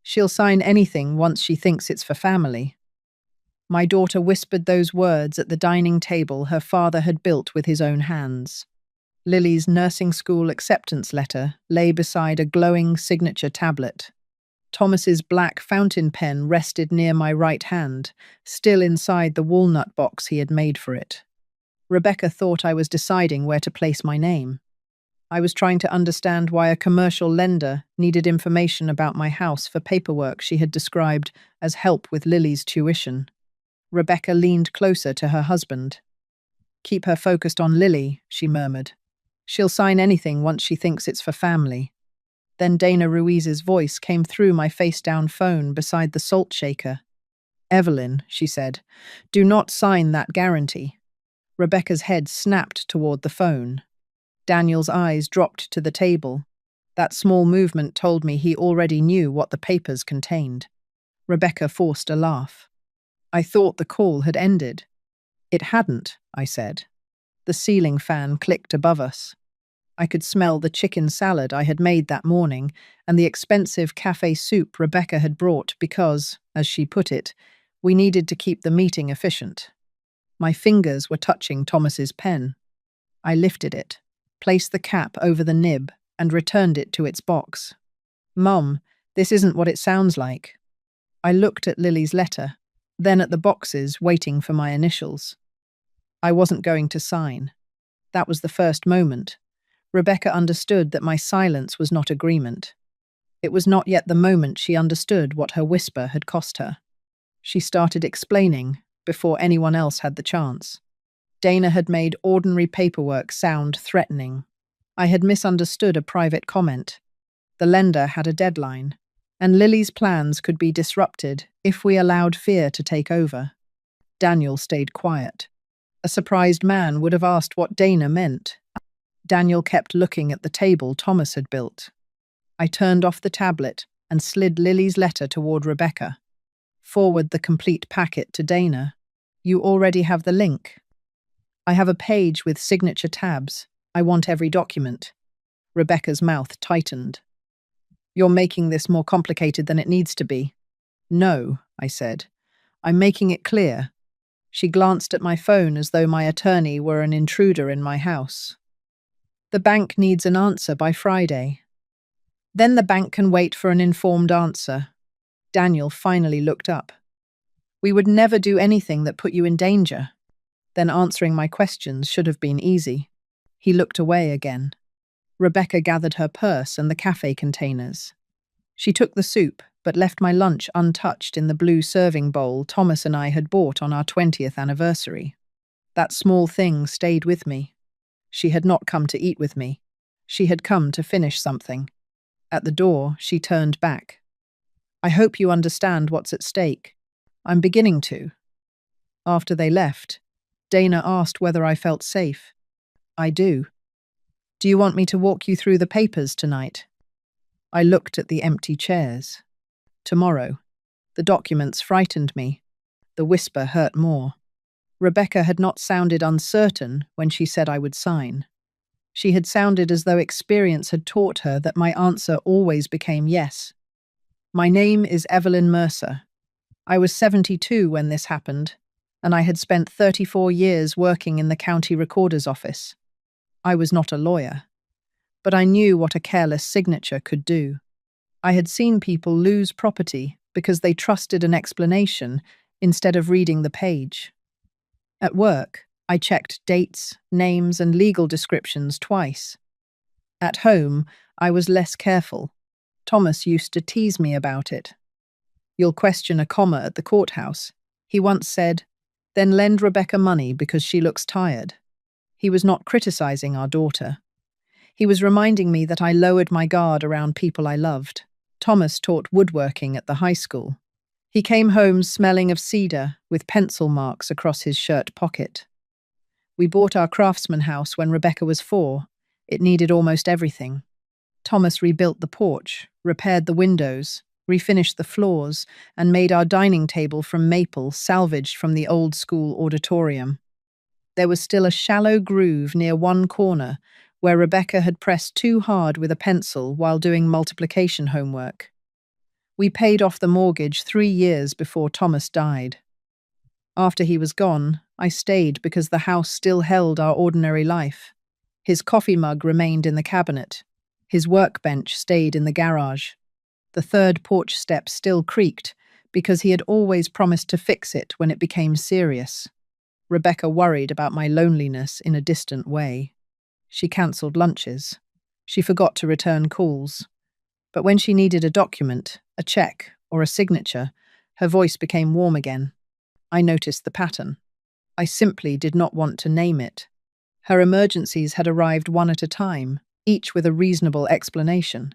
She'll sign anything once she thinks it's for family. My daughter whispered those words at the dining table her father had built with his own hands. Lily's nursing school acceptance letter lay beside a glowing signature tablet. Thomas's black fountain pen rested near my right hand, still inside the walnut box he had made for it. Rebecca thought I was deciding where to place my name. I was trying to understand why a commercial lender needed information about my house for paperwork she had described as help with Lily's tuition. Rebecca leaned closer to her husband. "Keep her focused on Lily," she murmured. "She'll sign anything once she thinks it's for family." Then Dana Ruiz's voice came through my face-down phone beside the salt shaker. "Evelyn," she said, "do not sign that guarantee." Rebecca's head snapped toward the phone. Daniel's eyes dropped to the table. That small movement told me he already knew what the papers contained. Rebecca forced a laugh. "I thought the call had ended." "It hadn't," I said. The ceiling fan clicked above us. I could smell the chicken salad I had made that morning and the expensive cafe soup Rebecca had brought because, as she put it, we needed to keep the meeting efficient. My fingers were touching Thomas's pen. I lifted it, placed the cap over the nib, and returned it to its box. "Mum, this isn't what it sounds like." I looked at Lily's letter, then at the boxes waiting for my initials. I wasn't going to sign. That was the first moment. Rebecca understood that my silence was not agreement. It was not yet the moment she understood what her whisper had cost her. She started explaining before anyone else had the chance. Dana had made ordinary paperwork sound threatening. I had misunderstood a private comment. The lender had a deadline, and Lily's plans could be disrupted if we allowed fear to take over. Daniel stayed quiet. A surprised man would have asked what Dana meant. Daniel kept looking at the table Thomas had built. I turned off the tablet and slid Lily's letter toward Rebecca. "Forward the complete packet to Dana. You already have the link." "I have a page with signature tabs. I want every document." Rebecca's mouth tightened. "You're making this more complicated than it needs to be." "No," I said. "I'm making it clear." She glanced at my phone as though my attorney were an intruder in my house. "The bank needs an answer by Friday." "Then the bank can wait for an informed answer." Daniel finally looked up. "We would never do anything that put you in danger." Then answering my questions should have been easy. He looked away again. Rebecca gathered her purse and the cafe containers. She took the soup, but left my lunch untouched in the blue serving bowl Thomas and I had bought on our 20th anniversary. That small thing stayed with me. She had not come to eat with me. She had come to finish something. At the door, she turned back. "I hope you understand what's at stake." "I'm beginning to." After they left, Dana asked whether I felt safe. "I do." "Do you want me to walk you through the papers tonight?" I looked at the empty chairs. "Tomorrow." The documents frightened me. The whisper hurt more. Rebecca had not sounded uncertain when she said I would sign. She had sounded as though experience had taught her that my answer always became yes. "My name is Evelyn Mercer. I was 72 when this happened, and I had spent 34 years working in the county recorder's office. I was not a lawyer, but I knew what a careless signature could do. I had seen people lose property because they trusted an explanation instead of reading the page. At work, I checked dates, names, and legal descriptions twice. At home, I was less careful. Thomas used to tease me about it. "You'll question a comma at the courthouse," he once said, "then lend Rebecca money because she looks tired." He was not criticizing our daughter. He was reminding me that I lowered my guard around people I loved. Thomas taught woodworking at the high school. He came home smelling of cedar, with pencil marks across his shirt pocket. We bought our craftsman house when Rebecca was 4. It needed almost everything. Thomas rebuilt the porch, repaired the windows, refinished the floors, and made our dining table from maple salvaged from the old school auditorium. There was still a shallow groove near one corner where Rebecca had pressed too hard with a pencil while doing multiplication homework. We paid off the mortgage 3 years before Thomas died. After he was gone, I stayed because the house still held our ordinary life. His coffee mug remained in the cabinet. His workbench stayed in the garage. The third porch step still creaked because he had always promised to fix it when it became serious. Rebecca worried about my loneliness in a distant way. She cancelled lunches. She forgot to return calls. But when she needed a document, a check, or a signature, her voice became warm again. I noticed the pattern. I simply did not want to name it. Her emergencies had arrived one at a time, each with a reasonable explanation.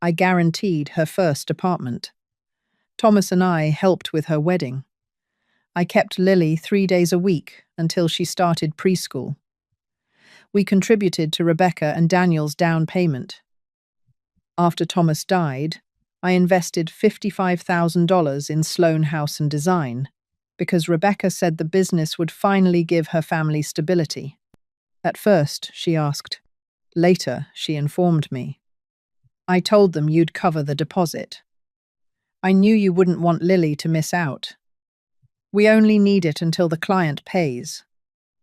I guaranteed her first apartment. Thomas and I helped with her wedding. I kept Lily 3 days a week until she started preschool. We contributed to Rebecca and Daniel's down payment. After Thomas died, I invested $55,000 in Sloan House and Design because Rebecca said the business would finally give her family stability. At first, she asked. Later, she informed me. I told them you'd cover the deposit. I knew you wouldn't want Lily to miss out. We only need it until the client pays.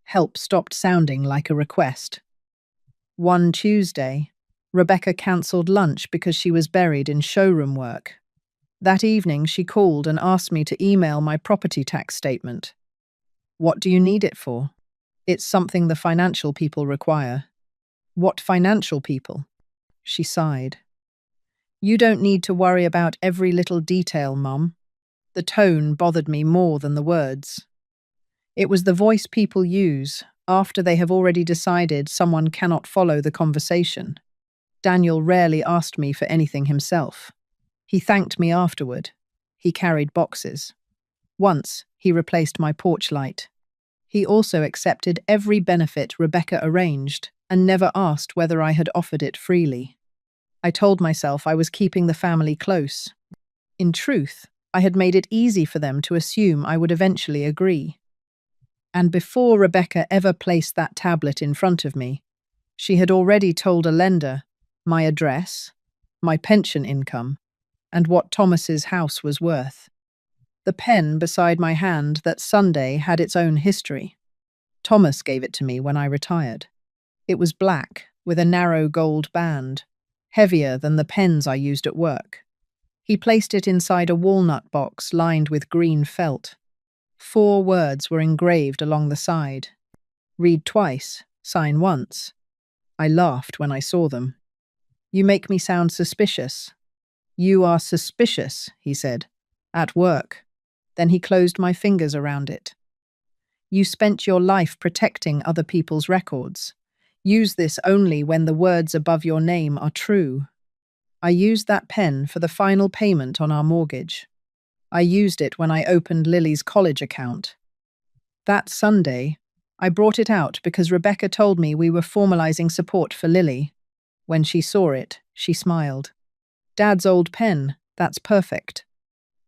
Help stopped sounding like a request. One Tuesday, Rebecca cancelled lunch because she was buried in showroom work. That evening, she called and asked me to email my property tax statement. What do you need it for? It's something the financial people require. What financial people? She sighed. You don't need to worry about every little detail, Mum. The tone bothered me more than the words. It was the voice people use after they have already decided someone cannot follow the conversation. Daniel rarely asked me for anything himself. He thanked me afterward. He carried boxes. Once, he replaced my porch light. He also accepted every benefit Rebecca arranged and never asked whether I had offered it freely. I told myself I was keeping the family close. In truth, I had made it easy for them to assume I would eventually agree. And before Rebecca ever placed that tablet in front of me, she had already told a lender my address, my pension income, and what Thomas's house was worth. The pen beside my hand that Sunday had its own history. Thomas gave it to me when I retired. It was black, with a narrow gold band, heavier than the pens I used at work. He placed it inside a walnut box lined with green felt. 4 words were engraved along the side. Read twice, sign once. I laughed when I saw them. You make me sound suspicious. You are suspicious, he said. At work. Then he closed my fingers around it. You spent your life protecting other people's records. Use this only when the words above your name are true. I used that pen for the final payment on our mortgage. I used it when I opened Lily's college account. That Sunday, I brought it out because Rebecca told me we were formalizing support for Lily. When she saw it, she smiled. Dad's old pen, that's perfect.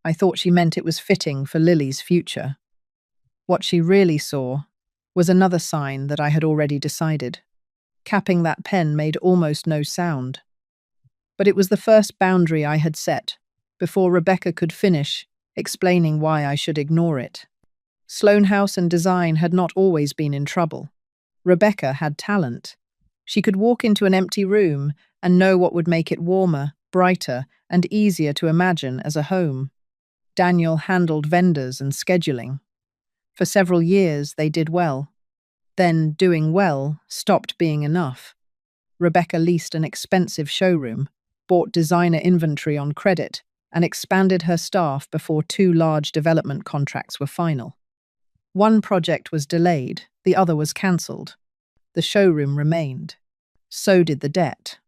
I thought she meant it was fitting for Lily's future. What she really saw was another sign that I had already decided. Capping that pen made almost no sound. But it was the first boundary I had set, before Rebecca could finish explaining why I should ignore it. Sloan House and Design had not always been in trouble. Rebecca had talent. She could walk into an empty room and know what would make it warmer, brighter, and easier to imagine as a home. Daniel handled vendors and scheduling. For several years, they did well. Then, doing well stopped being enough. Rebecca leased an expensive showroom, bought designer inventory on credit, and expanded her staff before 2 large development contracts were final. One project was delayed, the other was cancelled. The showroom remained. So did the debt.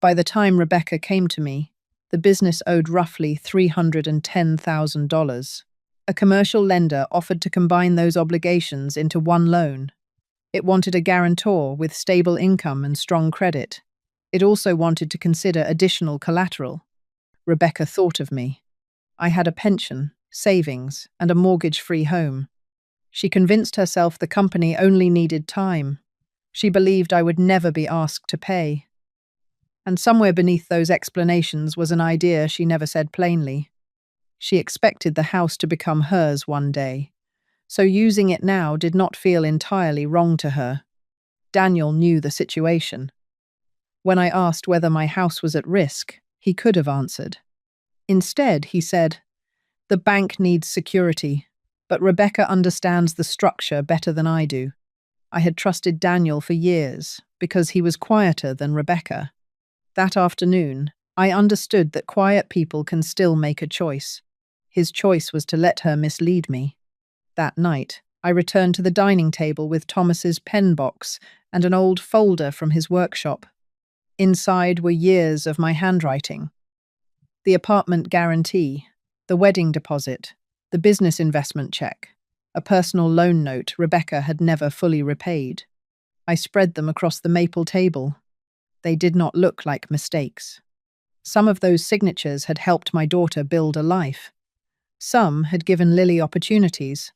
By the time Rebecca came to me, the business owed roughly $310,000. A commercial lender offered to combine those obligations into one loan. It wanted a guarantor with stable income and strong credit. It also wanted to consider additional collateral. Rebecca thought of me. I had a pension, savings, and a mortgage-free home. She convinced herself the company only needed time. She believed I would never be asked to pay. And somewhere beneath those explanations was an idea she never said plainly. She expected the house to become hers one day, so using it now did not feel entirely wrong to her. Daniel knew the situation. When I asked whether my house was at risk, he could have answered. Instead, he said, "The bank needs security, but Rebecca understands the structure better than I do." I had trusted Daniel for years because he was quieter than Rebecca. That afternoon, I understood that quiet people can still make a choice. His choice was to let her mislead me. That night, I returned to the dining table with Thomas's pen box and an old folder from his workshop. Inside were years of my handwriting. The apartment guarantee, the wedding deposit, the business investment check, a personal loan note Rebecca had never fully repaid. I spread them across the maple table. They did not look like mistakes. Some of those signatures had helped my daughter build a life. Some had given Lily opportunities.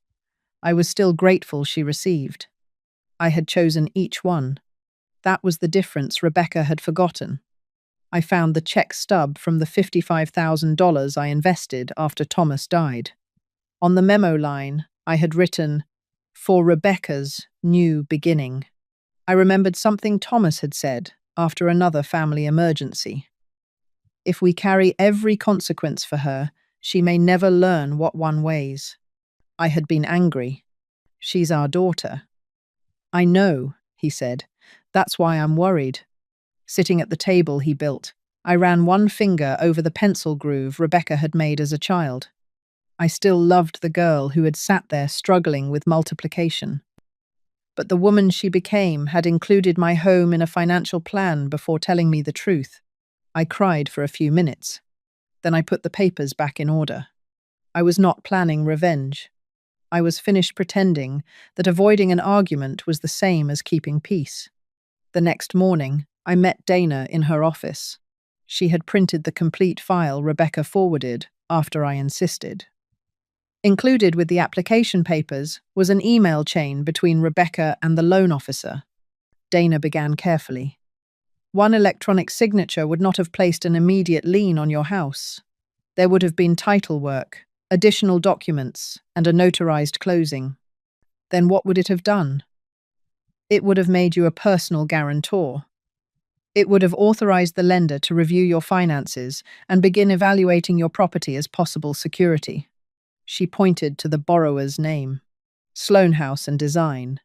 I was still grateful she received. I had chosen each one. That was the difference Rebecca had forgotten. I found the check stub from the $55,000 I invested after Thomas died. On the memo line, I had written, "For Rebecca's new beginning." I remembered something Thomas had said after another family emergency. "If we carry every consequence for her, she may never learn what one weighs." I had been angry. "She's our daughter." "I know," he said. "That's why I'm worried." Sitting at the table he built, I ran one finger over the pencil groove Rebecca had made as a child. I still loved the girl who had sat there struggling with multiplication. But the woman she became had included my home in a financial plan before telling me the truth. I cried for a few minutes. Then I put the papers back in order. I was not planning revenge. I was finished pretending that avoiding an argument was the same as keeping peace. The next morning, I met Dana in her office. She had printed the complete file Rebecca forwarded after I insisted. Included with the application papers was an email chain between Rebecca and the loan officer. Dana began carefully. "One electronic signature would not have placed an immediate lien on your house. There would have been title work, additional documents, and a notarized closing. Then what would it have done? It would have made you a personal guarantor. It would have authorized the lender to review your finances and begin evaluating your property as possible security." She pointed to the borrower's name, Sloan House and Design.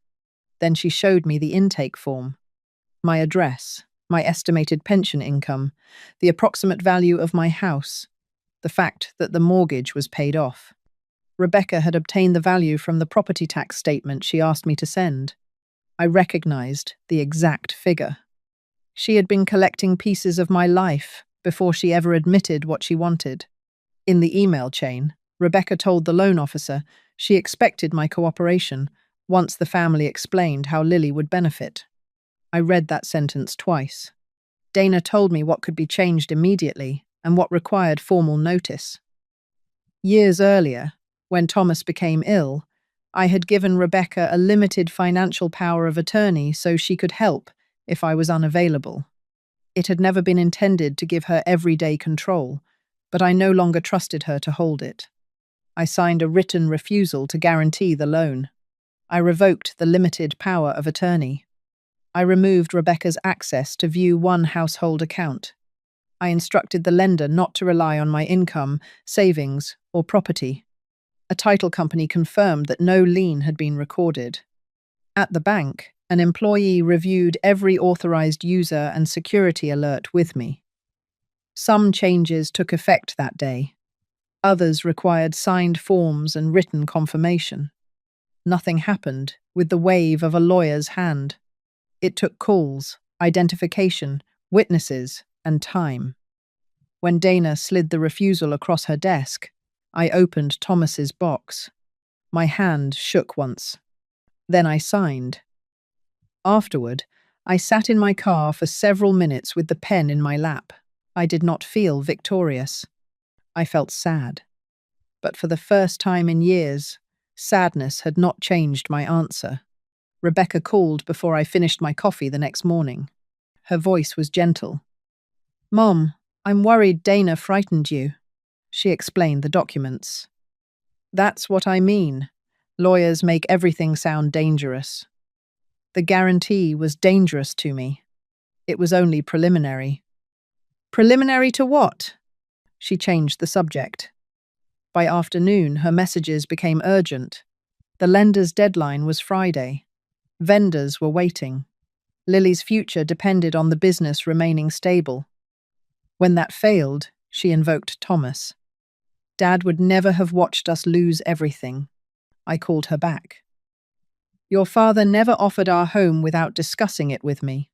Then she showed me the intake form, my address, my estimated pension income, the approximate value of my house, the fact that the mortgage was paid off. Rebecca had obtained the value from the property tax statement she asked me to send. I recognized the exact figure. She had been collecting pieces of my life before she ever admitted what she wanted. In the email chain, Rebecca told the loan officer she expected my cooperation once the family explained how Lily would benefit. I read that sentence twice. Dana told me what could be changed immediately and what required formal notice. Years earlier, when Thomas became ill, I had given Rebecca a limited financial power of attorney so she could help if I was unavailable. It had never been intended to give her everyday control, but I no longer trusted her to hold it. I signed a written refusal to guarantee the loan. I revoked the limited power of attorney. I removed Rebecca's access to view one household account. I instructed the lender not to rely on my income, savings, or property. A title company confirmed that no lien had been recorded. At the bank, an employee reviewed every authorized user and security alert with me. Some changes took effect that day. Others required signed forms and written confirmation. Nothing happened with the wave of a lawyer's hand. It took calls, identification, witnesses, and time. When Dana slid the refusal across her desk, I opened Thomas's box. My hand shook once. Then I signed. Afterward, I sat in my car for several minutes with the pen in my lap. I did not feel victorious. I felt sad. But for the first time in years, sadness had not changed my answer. Rebecca called before I finished my coffee the next morning. Her voice was gentle. Mom, I'm worried Dana frightened you. She explained the documents. That's what I mean. Lawyers make everything sound dangerous. The guarantee was dangerous to me. It was only preliminary. Preliminary to what? She changed the subject. By afternoon, her messages became urgent. The lender's deadline was Friday. Vendors were waiting. Lily's future depended on the business remaining stable. When that failed, she invoked Thomas. Dad would never have watched us lose everything. I called her back. Your father never offered our home without discussing it with me.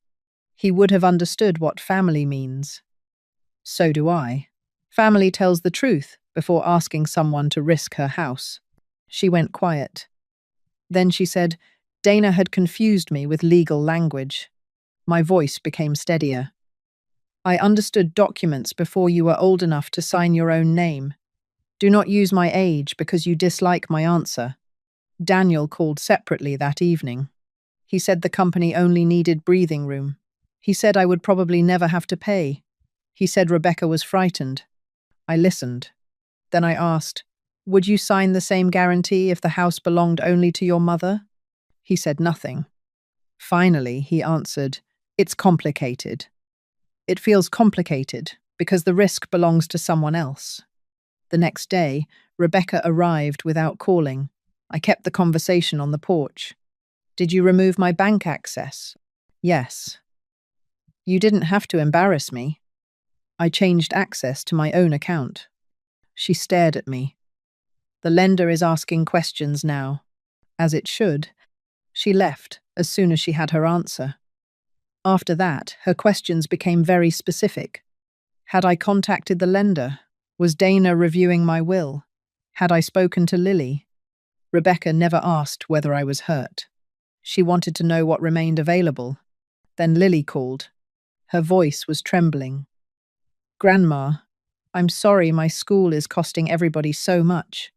He would have understood what family means. So do I. Family tells the truth before asking someone to risk her house. She went quiet. Then she said, Dana had confused me with legal language. My voice became steadier. I understood documents before you were old enough to sign your own name. Do not use my age because you dislike my answer. Daniel called separately that evening. He said the company only needed breathing room. He said I would probably never have to pay. He said Rebecca was frightened. I listened. Then I asked, would you sign the same guarantee if the house belonged only to your mother? He said nothing. Finally, he answered, it's complicated. It feels complicated because the risk belongs to someone else. The next day, Rebecca arrived without calling. I kept the conversation on the porch. Did you remove my bank access? Yes. You didn't have to embarrass me. I changed access to my own account. She stared at me. The lender is asking questions now. As it should. She left as soon as she had her answer. After that, her questions became very specific. Had I contacted the lender? Was Dana reviewing my will? Had I spoken to Lily? Rebecca never asked whether I was hurt. She wanted to know what remained available. Then Lily called. Her voice was trembling. Grandma, I'm sorry my school is costing everybody so much.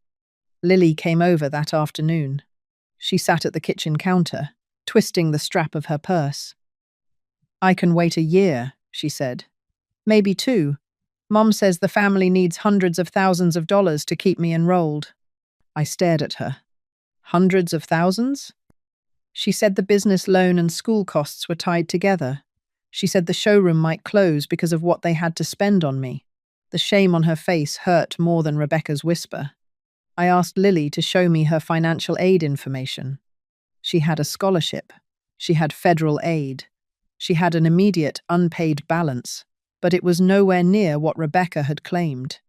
Lily came over that afternoon. She sat at the kitchen counter, twisting the strap of her purse. I can wait a year, she said. Maybe 2. Mom says the family needs hundreds of thousands of dollars to keep me enrolled. I stared at her. Hundreds of thousands? She said the business loan and school costs were tied together. She said the showroom might close because of what they had to spend on me. The shame on her face hurt more than Rebecca's whisper. I asked Lily to show me her financial aid information. She had a scholarship. She had federal aid. She had an immediate unpaid balance, but it was nowhere near what Rebecca had claimed.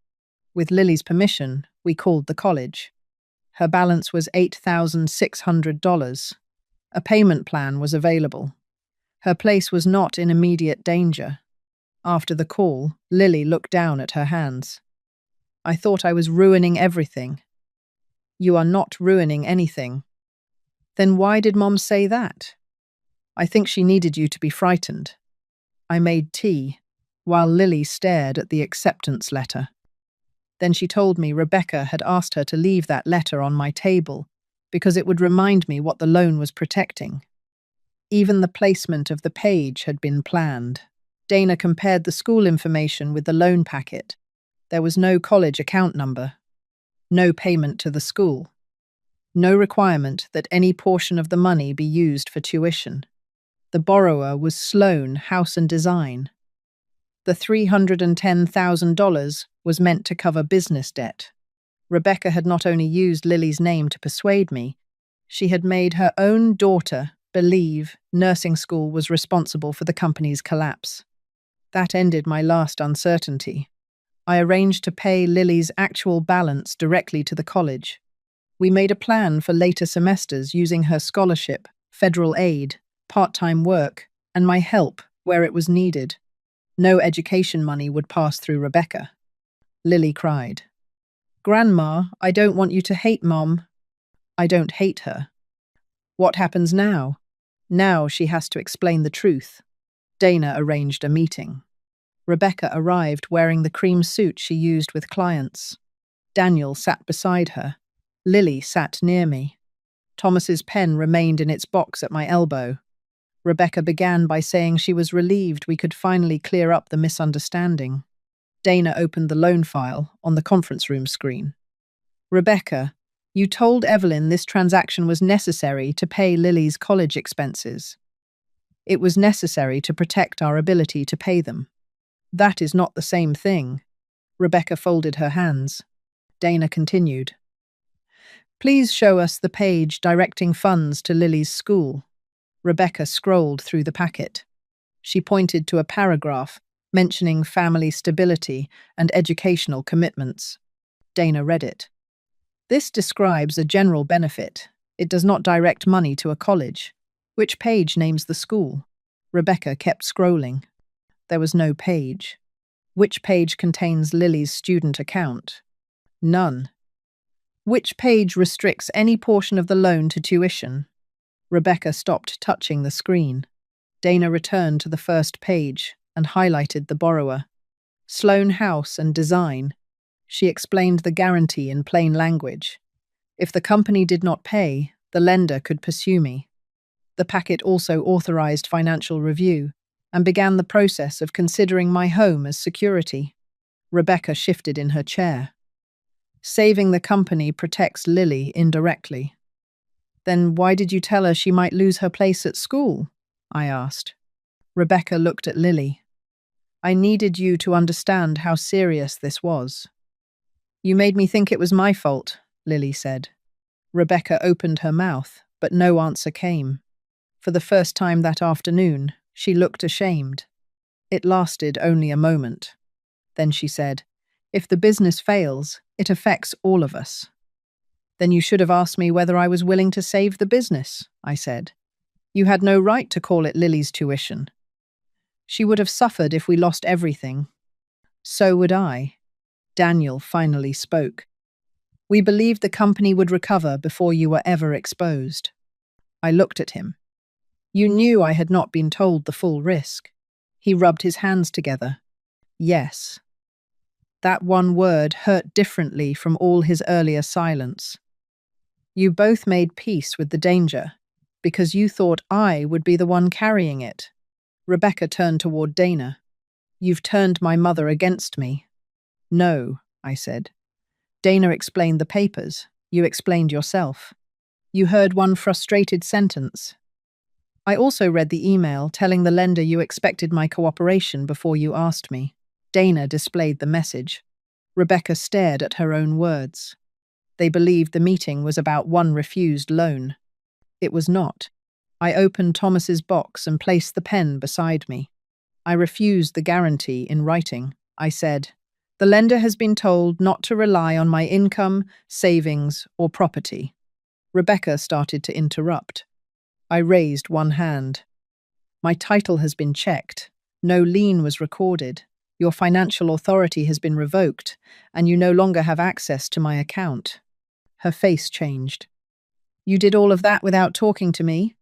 With Lily's permission, we called the college. Her balance was $8,600. A payment plan was available. Her place was not in immediate danger. After the call, Lily looked down at her hands. I thought I was ruining everything. You are not ruining anything. Then why did Mom say that? I think she needed you to be frightened. I made tea, while Lily stared at the acceptance letter. Then she told me Rebecca had asked her to leave that letter on my table because it would remind me what the loan was protecting. Even the placement of the page had been planned. Dana compared the school information with the loan packet. There was no college account number, no payment to the school, no requirement that any portion of the money be used for tuition. The borrower was Sloan House and Design. The $310,000 was meant to cover business debt. Rebecca had not only used Lily's name to persuade me, she had made her own daughter believe nursing school was responsible for the company's collapse. That ended my last uncertainty. I arranged to pay Lily's actual balance directly to the college. We made a plan for later semesters using her scholarship, federal aid, part-time work, and my help where it was needed. No education money would pass through Rebecca. Lily cried. Grandma, I don't want you to hate Mom. I don't hate her. What happens now? Now she has to explain the truth. Dana arranged a meeting. Rebecca arrived wearing the cream suit she used with clients. Daniel sat beside her. Lily sat near me. Thomas's pen remained in its box at my elbow. Rebecca began by saying she was relieved we could finally clear up the misunderstanding. Dana opened the loan file on the conference room screen. Rebecca, you told Evelyn this transaction was necessary to pay Lily's college expenses. It was necessary to protect our ability to pay them. That is not the same thing. Rebecca folded her hands. Dana continued. Please show us the page directing funds to Lily's school. Rebecca scrolled through the packet. She pointed to a paragraph mentioning family stability and educational commitments. Dana read it. This describes a general benefit. It does not direct money to a college. Which page names the school? Rebecca kept scrolling. There was no page. Which page contains Lily's student account? None. Which page restricts any portion of the loan to tuition? Rebecca stopped touching the screen. Dana returned to the first page and highlighted the borrower. Sloan House and Design. She explained the guarantee in plain language. If the company did not pay, the lender could pursue me. The packet also authorized financial review and began the process of considering my home as security. Rebecca shifted in her chair. Saving the company protects Lily indirectly. Then why did you tell her she might lose her place at school? I asked. Rebecca looked at Lily. I needed you to understand how serious this was. You made me think it was my fault, Lily said. Rebecca opened her mouth, but no answer came. For the first time that afternoon, she looked ashamed. It lasted only a moment. Then she said, If the business fails, it affects all of us. Then you should have asked me whether I was willing to save the business, I said. You had no right to call it Lily's tuition. She would have suffered if we lost everything. So would I. Daniel finally spoke. We believed the company would recover before you were ever exposed. I looked at him. You knew I had not been told the full risk. He rubbed his hands together. Yes. That one word hurt differently from all his earlier silence. You both made peace with the danger, because you thought I would be the one carrying it. Rebecca turned toward Dana. You've turned my mother against me. No, I said. Dana explained the papers. You explained yourself. You heard one frustrated sentence. I also read the email telling the lender you expected my cooperation before you asked me. Dana displayed the message. Rebecca stared at her own words. They believed the meeting was about one refused loan. It was not. I opened Thomas's box and placed the pen beside me. I refused the guarantee in writing. I said, The lender has been told not to rely on my income, savings, or property. Rebecca started to interrupt. I raised one hand. My title has been checked. No lien was recorded. Your financial authority has been revoked, and you no longer have access to my account. Her face changed. You did all of that without talking to me?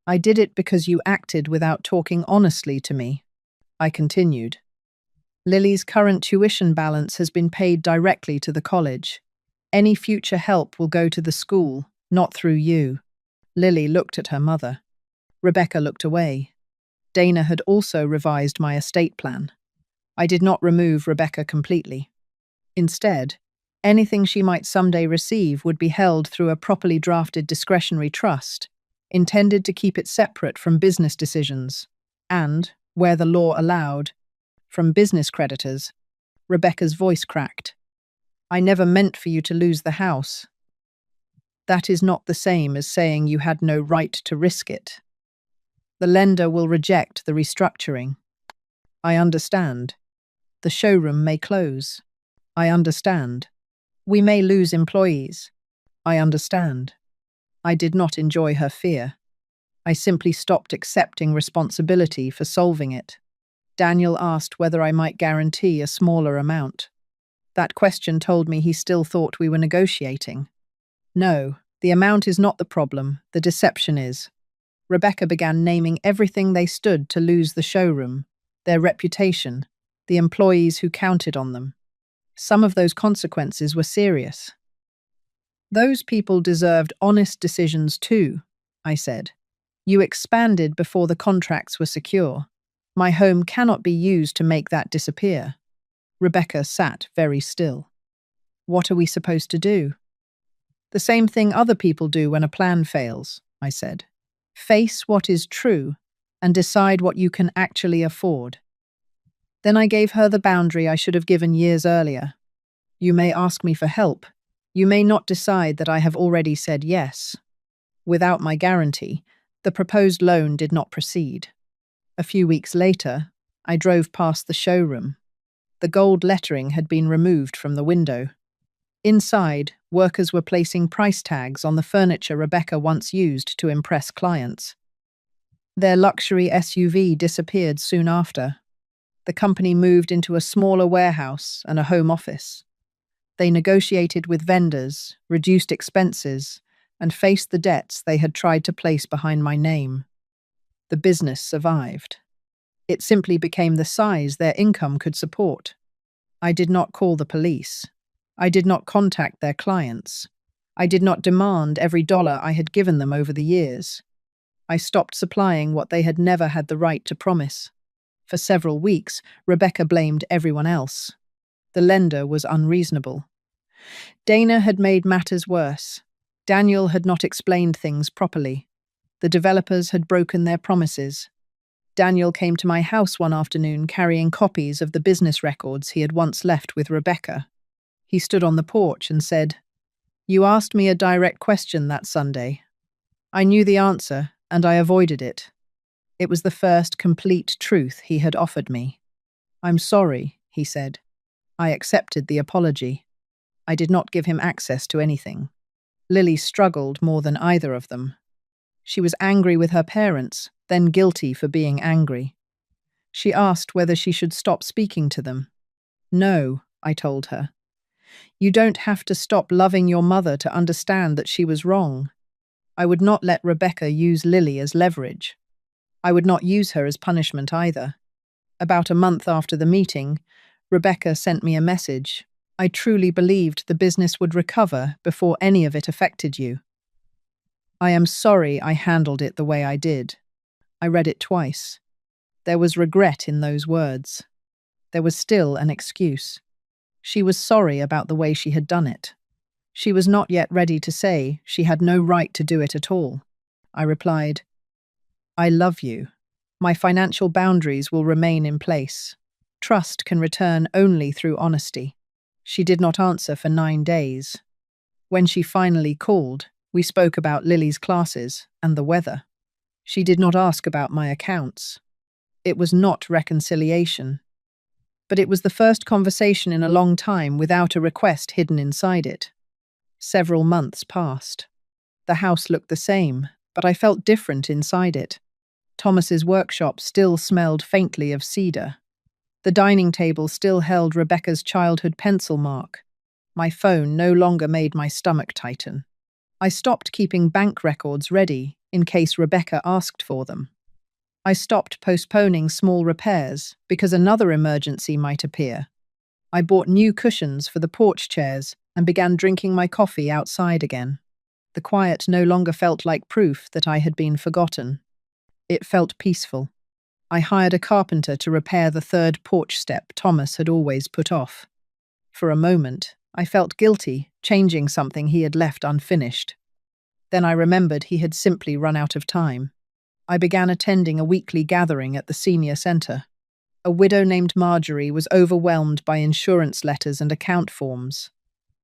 I did it because you acted without talking honestly to me. I continued. Lily's current tuition balance has been paid directly to the college. Any future help will go to the school, not through you. Lily looked at her mother. Rebecca looked away. Dana had also revised my estate plan. I did not remove Rebecca completely. Instead, anything she might someday receive would be held through a properly drafted discretionary trust, intended to keep it separate from business decisions, and, where the law allowed, from business creditors. Rebecca's voice cracked. I never meant for you to lose the house. That is not the same as saying you had no right to risk it. The lender will reject the restructuring. I understand. The showroom may close. I understand. We may lose employees. I understand. I did not enjoy her fear. I simply stopped accepting responsibility for solving it. Daniel asked whether I might guarantee a smaller amount. That question told me he still thought we were negotiating. No, the amount is not the problem, the deception is. Rebecca began naming everything they stood to lose the showroom, their reputation, the employees who counted on them. Some of those consequences were serious. Those people deserved honest decisions too, I said. You expanded before the contracts were secure. My home cannot be used to make that disappear. Rebecca sat very still. What are we supposed to do? The same thing other people do when a plan fails, I said. Face what is true and decide what you can actually afford. Then I gave her the boundary I should have given years earlier. You may ask me for help. You may not decide that I have already said yes. Without my guarantee, the proposed loan did not proceed. A few weeks later, I drove past the showroom. The gold lettering had been removed from the window. Inside, workers were placing price tags on the furniture Rebecca once used to impress clients. Their luxury SUV disappeared soon after. The company moved into a smaller warehouse and a home office. They negotiated with vendors, reduced expenses, and faced the debts they had tried to place behind my name. The business survived. It simply became the size their income could support. I did not call the police. I did not contact their clients. I did not demand every dollar I had given them over the years. I stopped supplying what they had never had the right to promise. For several weeks, Rebecca blamed everyone else. The lender was unreasonable. Dana had made matters worse. Daniel had not explained things properly. The developers had broken their promises. Daniel came to my house one afternoon carrying copies of the business records he had once left with Rebecca. He stood on the porch and said, "You asked me a direct question that Sunday. I knew the answer, and I avoided it. It was the first complete truth he had offered me. I'm sorry," he said. I accepted the apology. I did not give him access to anything. Lily struggled more than either of them. She was angry with her parents, then guilty for being angry. She asked whether she should stop speaking to them. No, I told her. You don't have to stop loving your mother to understand that she was wrong. I would not let Rebecca use Lily as leverage. I would not use her as punishment either. About a month after the meeting, Rebecca sent me a message. I truly believed the business would recover before any of it affected you. I am sorry I handled it the way I did. I read it twice. There was regret in those words. There was still an excuse. She was sorry about the way she had done it. She was not yet ready to say she had no right to do it at all. I replied, I love you. My financial boundaries will remain in place. Trust can return only through honesty. She did not answer for 9 days. When she finally called, we spoke about Lily's classes and the weather. She did not ask about my accounts. It was not reconciliation. But it was the first conversation in a long time without a request hidden inside it. Several months passed. The house looked the same, but I felt different inside it. Thomas's workshop still smelled faintly of cedar. The dining table still held Rebecca's childhood pencil mark. My phone no longer made my stomach tighten. I stopped keeping bank records ready in case Rebecca asked for them. I stopped postponing small repairs because another emergency might appear. I bought new cushions for the porch chairs and began drinking my coffee outside again. The quiet no longer felt like proof that I had been forgotten. It felt peaceful. I hired a carpenter to repair the third porch step Thomas had always put off. For a moment, I felt guilty, changing something he had left unfinished. Then I remembered he had simply run out of time. I began attending a weekly gathering at the senior centre. A widow named Marjorie was overwhelmed by insurance letters and account forms.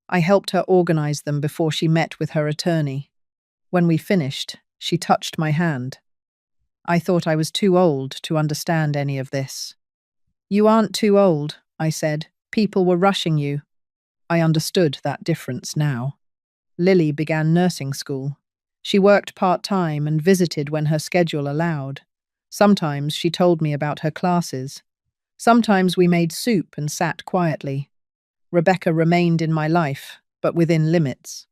I helped her organize them before she met with her attorney. When we finished, she touched my hand. I thought I was too old to understand any of this. You aren't too old, I said. People were rushing you. I understood that difference now. Lily began nursing school. She worked part-time and visited when her schedule allowed. Sometimes she told me about her classes. Sometimes we made soup and sat quietly. Rebecca remained in my life, but within limits.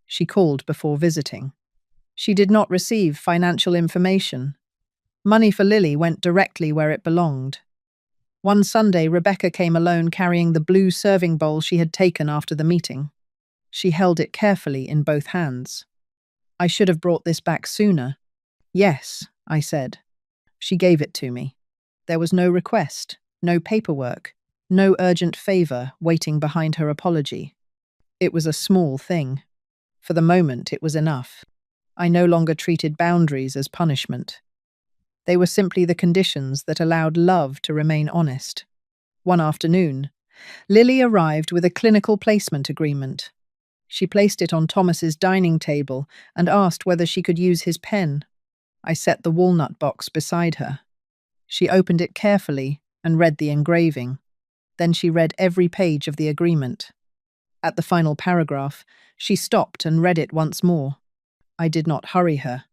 She called before visiting. She did not receive financial information. Money for Lily went directly where it belonged. One Sunday, Rebecca came alone carrying the blue serving bowl she had taken after the meeting. She held it carefully in both hands. I should have brought this back sooner. Yes, I said. She gave it to me. There was no request, no paperwork, no urgent favor waiting behind her apology. It was a small thing. For the moment, it was enough. I no longer treated boundaries as punishment. They were simply the conditions that allowed love to remain honest. One afternoon, Lily arrived with a clinical placement agreement. She placed it on Thomas's dining table and asked whether she could use his pen. I set the walnut box beside her. She opened it carefully and read the engraving. Then she read every page of the agreement. At the final paragraph, she stopped and read it once more. I did not hurry her.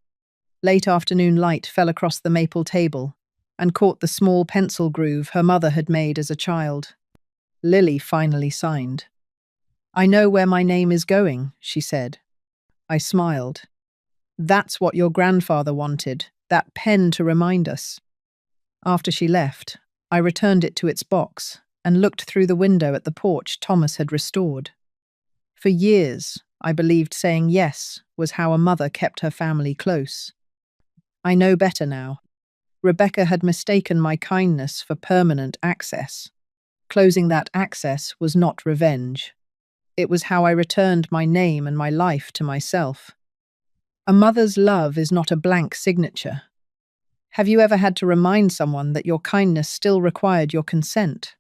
Late afternoon light fell across the maple table and caught the small pencil groove her mother had made as a child. Lily finally signed. "I know where my name is going," she said. I smiled. "That's what your grandfather wanted, that pen to remind us." After she left, I returned it to its box and looked through the window at the porch Thomas had restored. For years, I believed saying yes was how a mother kept her family close. I know better now. Rebecca had mistaken my kindness for permanent access. Closing that access was not revenge. It was how I returned my name and my life to myself. A mother's love is not a blank signature. Have you ever had to remind someone that your kindness still required your consent?